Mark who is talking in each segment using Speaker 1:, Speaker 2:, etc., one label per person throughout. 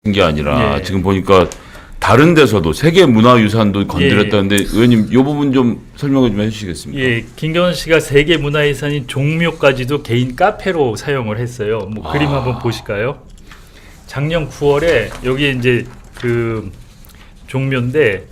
Speaker 1: 게 아니라
Speaker 2: 예.
Speaker 1: 지금 보니까 다른 데서도 세계 문화유산도 건드렸다는데 의원님 이 부분 좀 설명을 좀 해주시겠습니까?
Speaker 2: 예, 김경원 씨가 세계 문화유산인 종묘까지도 개인 카페로 사용을 했어요. 뭐 그림 한번 보실까요? 작년 9월에 여기 이제 그 종묘인데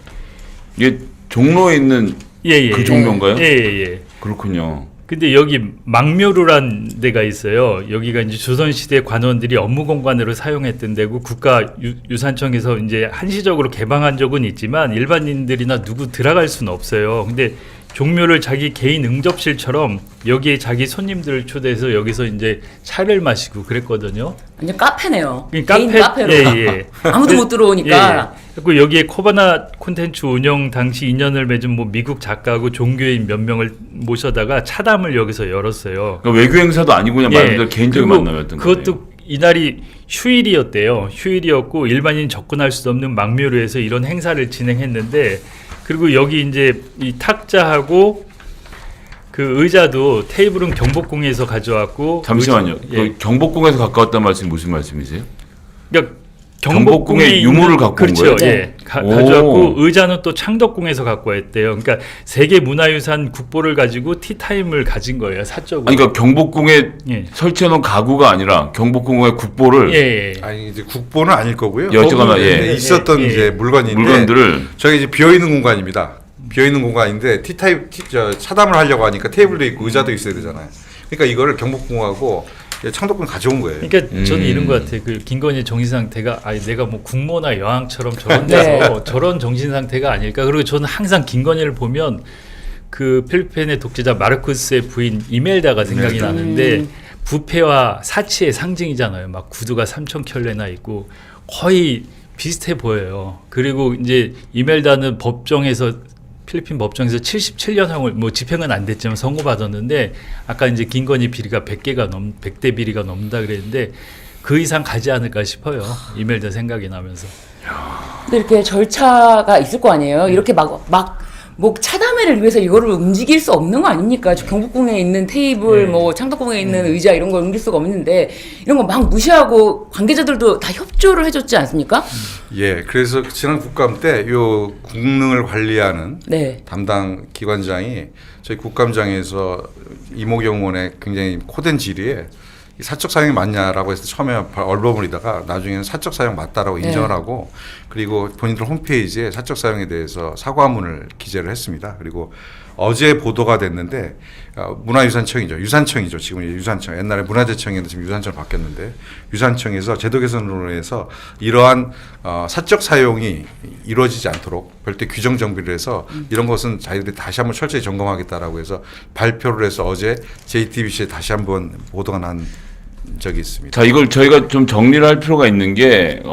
Speaker 1: 이게 종로에 있는
Speaker 2: 예.
Speaker 1: 그 종묘인가요?
Speaker 2: 예.
Speaker 1: 그렇군요.
Speaker 2: 근데 여기 망묘루란 데가 있어요. 여기가 이제 조선시대 관원들이 업무 공간으로 사용했던 데고 국가유산청에서 이제 한시적으로 개방한 적은 있지만 일반인들이나 누구 들어갈 수는 없어요. 근데 종묘를 자기 개인 응접실처럼 여기에 자기 손님들을 초대해서 여기서 이제 차를 마시고 그랬거든요.
Speaker 3: 완전 카페네요.
Speaker 2: 그러니까
Speaker 3: 개인 카페로.
Speaker 2: 예.
Speaker 3: 아무도 못 들어오니까.
Speaker 2: 그리고 여기에 코바나 콘텐츠 운영 당시 인연을 맺은 뭐 미국 작가하고 종교인 몇 명을 모셔다가 차담을 여기서 열었어요.
Speaker 1: 그러니까 외교 행사도 아니고 그냥 말 그대로 개인적인
Speaker 2: 그리고
Speaker 1: 만남이었던 거예요.
Speaker 2: 그것도 이날이 휴일이었대요. 휴일이었고 일반인 접근할 수 없는 망묘루에서 이런 행사를 진행했는데 그리고 여기 이제 이 탁자하고 그 의자도 테이블은 경복궁에서 가져왔고
Speaker 1: 잠시만요.
Speaker 2: 예.
Speaker 1: 그 경복궁에서 가까웠다는 말씀이 무슨 말씀이세요?
Speaker 2: 그러니까
Speaker 1: 경복궁의 유물을 갖고 온
Speaker 2: 그렇죠.
Speaker 1: 거예요?
Speaker 2: 예. 가져왔고 의자는 또 창덕궁에서 갖고 왔대요. 그러니까 세계 문화유산 국보를 가지고 티타임을 가진 거예요. 사적으로.
Speaker 1: 아니, 그러니까 경복궁에
Speaker 2: 예.
Speaker 1: 설치해놓은 가구가 아니라 경복궁의 국보를
Speaker 2: 예.
Speaker 4: 아니 이제 국보는 아닐 거고요.
Speaker 1: 여쭤가나
Speaker 4: 거기에
Speaker 1: 예.
Speaker 4: 있었던
Speaker 2: 예.
Speaker 4: 이제 물건인데
Speaker 1: 물건들을
Speaker 4: 저기 이제 비어 있는 공간입니다. 비어 있는 공간인데 차담을 하려고 하니까 테이블도 있고 의자도 있어야 되잖아요. 그러니까 이거를 경복궁하고 창덕궁 가져온 거예요.
Speaker 2: 그러니까 저는 이런 것 같아요. 그 김건희 정신 상태가 내가 뭐 국모나 여왕처럼 저런
Speaker 3: 네.
Speaker 2: 데서 저런 정신 상태가 아닐까. 그리고 저는 항상 김건희를 보면 그 필리핀의 독재자 마르코스의 부인 이멜다가 생각이 나는데 부패와 사치의 상징이잖아요. 막 구두가 3,000켤레나 있고 거의 비슷해 보여요. 그리고 이제 이멜다는 필리핀 법정에서 77년형을 뭐 집행은 안 됐지만 선고받았는데 아까 이제 김건희 비리가 100대 비리가 넘는다 그랬는데 그 이상 가지 않을까 싶어요. 이멜다 생각이 나면서.
Speaker 3: 근데 이렇게 절차가 있을 거 아니에요. 이렇게 뭐 차담회를 위해서 이거를 움직일 수 없는 거 아닙니까? 경복궁에 있는 테이블, 뭐 창덕궁에 있는 의자 이런 걸 옮길 수가 없는데 이런 거 막 무시하고 관계자들도 다 협조를 해줬지 않습니까?
Speaker 4: 예, 그래서 지난 국감 때 요 국능을 관리하는
Speaker 3: 네.
Speaker 4: 담당 기관장이 저희 국감장에서 이모경원의 굉장히 코된 질의에 이 사적 사용이 맞냐라고 해서 처음에 얼버무리다가 나중에는 사적 사용 맞다라고 인정을 하고 그리고 본인들 홈페이지에 사적 사용에 대해서 사과문을 기재를 했습니다. 그리고 어제 보도가 됐는데 유산청이죠. 지금 유산청. 옛날에 문화재청이었는데 지금 유산청으로 바뀌었는데 유산청에서 제도 개선으로 해서 이러한 사적 사용이 이루어지지 않도록 별도의 규정 정비를 해서 이런 것은 자기들이 다시 한번 철저히 점검하겠다라고 해서 발표를 해서 어제 JTBC에 다시 한번 보도가 난 적이 있습니다.
Speaker 1: 자, 이걸 저희가 좀 정리를 할 필요가 있는 게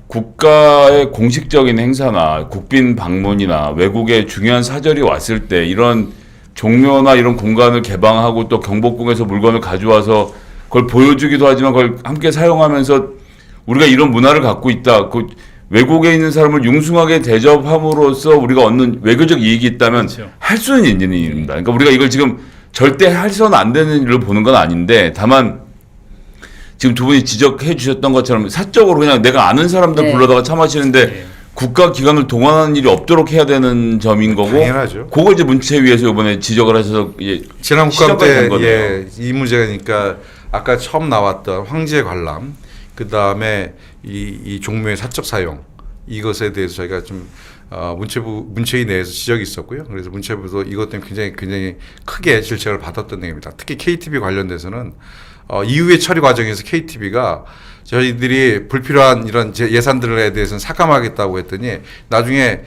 Speaker 1: 국가의 공식적인 행사나 국빈 방문이나 외국의 중요한 사절이 왔을 때 이런 종묘나 이런 공간을 개방하고 또 경복궁에서 물건을 가져와서 그걸 보여주기도 하지만 그걸 함께 사용하면서 우리가 이런 문화를 갖고 있다. 그 외국에 있는 사람을 융숭하게 대접함으로써 우리가 얻는 외교적 이익이 있다면
Speaker 2: 그렇죠.
Speaker 1: 할 수는 있는 일입니다. 그러니까 우리가 이걸 지금 절대 해서는 안 되는 일로 보는 건 아닌데 다만 지금 두 분이 지적해 주셨던 것처럼 사적으로 그냥 내가 아는 사람들 불러다가 차 마시는데 국가 기관을 동원하는 일이 없도록 해야 되는 점인 거고
Speaker 4: 당연하죠.
Speaker 1: 그걸 이제 문체위에서 이번에 지적을 하셔서
Speaker 4: 지난 국감 때
Speaker 1: 거네요.
Speaker 4: 이 문제니까 아까 처음 나왔던 황제 관람 그다음에 이 종묘의 사적 사용 이것에 대해서 저희가 좀 문체위 내에서 지적이 있었고요. 그래서 문체부도 이것 때문에 굉장히 크게 질책을 받았던 내용입니다. 특히 KTV 관련돼서는 이후의 처리 과정에서 KTV가 저희들이 불필요한 이런 예산들에 대해서는 삭감하겠다고 했더니 나중에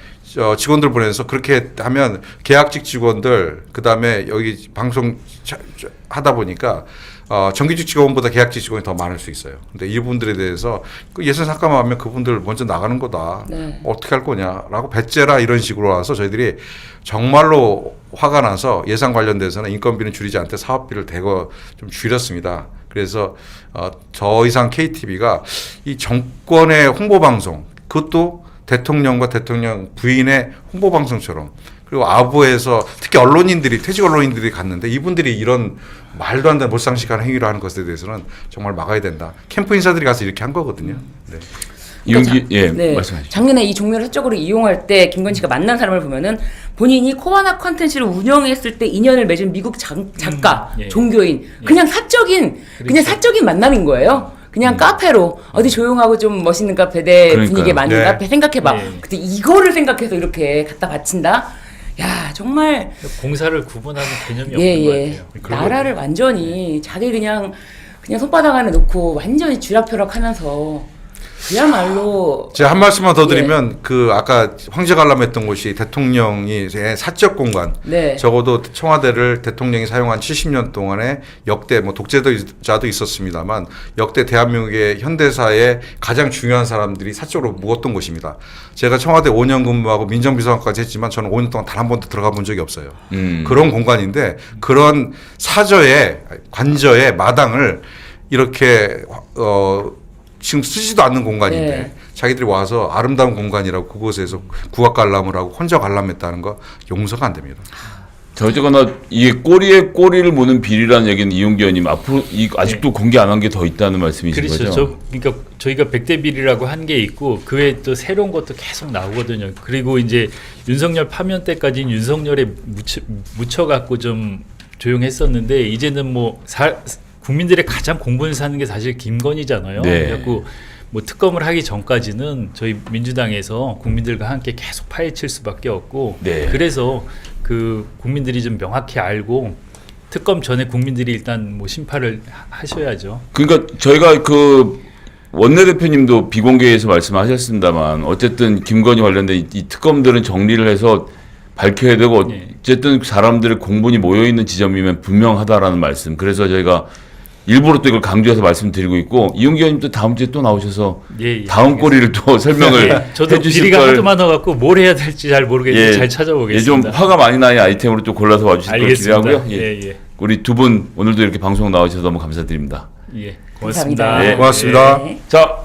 Speaker 4: 직원들 보내서 그렇게 하면 계약직 직원들 그다음에 여기 방송 하다 보니까 정규직 직원보다 계약직 직원이 더 많을 수 있어요. 근데 이 부분들에 대해서 그 예산 삭감하면 그분들 먼저 나가는 거다. 어떻게 할 거냐라고 배째라 이런 식으로 와서 저희들이 정말로 화가 나서 예산 관련돼서는 인건비는 줄이지 않되 사업비를 대거 좀 줄였습니다. 그래서 더 이상 KTV가 이 정권의 홍보 방송 그것도 대통령과 대통령 부인의 홍보 방송처럼 그리고 아부에서 특히 언론인들이 퇴직 언론인들이 갔는데 이분들이 이런 말도 안 되는 몰상식한 행위를 하는 것에 대해서는 정말 막아야 된다. 캠프 인사들이 가서 이렇게 한 거거든요. 네.
Speaker 1: 이용기 예
Speaker 3: 네.
Speaker 1: 말씀하시죠.
Speaker 3: 작년에 이 종묘를 사적으로 이용할 때 김건희 씨가 만난 사람을 보면은 본인이 코바나 컨텐츠를 운영했을 때 인연을 맺은 미국 작가,
Speaker 2: 예.
Speaker 3: 종교인, 그냥 사적인 그냥
Speaker 2: 그렇죠.
Speaker 3: 사적인 만남인 거예요. 그냥 카페로 어디 조용하고 좀 멋있는 카페 내
Speaker 1: 그러니까요.
Speaker 3: 분위기에 맞는
Speaker 4: 네.
Speaker 3: 카페 생각해봐.
Speaker 2: 네.
Speaker 3: 근데 이거를 생각해서 이렇게 갖다 바친다. 야 정말
Speaker 2: 공사를 구분하는 개념이 없는
Speaker 3: 예.
Speaker 2: 것 같아요.
Speaker 3: 나라를 완전히 자기 그냥 손바닥 안에 놓고 완전히 쥐락펴락하면서 그야말로
Speaker 4: 제가 한 말씀만 더 드리면 그 아까 황제 관람했던 곳이 대통령이 사적 공간
Speaker 3: 네.
Speaker 4: 적어도 청와대를 대통령이 사용한 70년 동안에 역대 뭐 독재자도 있었습니다만 역대 대한민국의 현대사의 가장 중요한 사람들이 사적으로 묵었던 곳입니다. 제가 청와대 5년 근무하고 민정비서관까지 했지만 저는 5년 동안 단 한 번도 들어가 본 적이 없어요. 그런 공간인데 그런 사저의 관저의 마당을 이렇게 지금 쓰지도 않는 공간인데
Speaker 3: 네.
Speaker 4: 자기들이 와서 아름다운 공간이라고 그곳에서 국악 관람을 하고 혼자 관람했다는 거 용서가 안 됩니다.
Speaker 1: 자, 어쨌거나 이게 꼬리에 꼬리를 무는 비리라는 얘기는 이용기 의원님 앞으로 아직도 공개 안 한 게 더 있다는 말씀이신
Speaker 2: 그렇죠.
Speaker 1: 거죠?
Speaker 2: 그러니까 저희가 백대 비리라고 한 게 있고 그 외에 또 새로운 것도 계속 나오거든요. 그리고 이제 윤석열 파면 때까지는 윤석열에 묻혀갖고 좀 조용했었는데 이제는 뭐 국민들의 가장 공분을 사는 게 사실 김건희잖아요.
Speaker 1: 네.
Speaker 2: 그래갖고 뭐 특검을 하기 전까지는 저희 민주당에서 국민들과 함께 계속 파헤칠 수밖에 없고
Speaker 1: 네.
Speaker 2: 그래서 그 국민들이 좀 명확히 알고 특검 전에 국민들이 일단 뭐 심판을 하셔야죠.
Speaker 1: 그러니까 저희가 그 원내대표님도 비공개에서 말씀하셨습니다만 어쨌든 김건희 관련된 이 특검들은 정리를 해서 밝혀야 되고
Speaker 2: 예.
Speaker 1: 어쨌든 사람들의 공분이 모여 있는 지점이면 분명하다라는 말씀. 그래서 저희가 일부러 또 이걸 강조해서 말씀드리고 있고 이용기 의원님도 다음 주에 또 나오셔서
Speaker 2: 예,
Speaker 1: 다음 꼬리를 또 설명을
Speaker 2: 예, 저도
Speaker 1: 해주실
Speaker 2: 비리가
Speaker 1: 걸
Speaker 2: 하도 많아갖고 뭘 해야 될지 잘 모르겠는데 잘 찾아보겠습니다.
Speaker 1: 좀 화가 많이 나는 아이템으로 좀 골라서 와주실 걸
Speaker 2: 알겠습니다.
Speaker 1: 기대하고요.
Speaker 2: 예.
Speaker 1: 우리 두 분 오늘도 이렇게 방송 나와주셔서 너무 감사드립니다.
Speaker 2: 예. 고맙습니다.
Speaker 3: 감사합니다.
Speaker 4: 고맙습니다.
Speaker 3: 네.
Speaker 1: 자,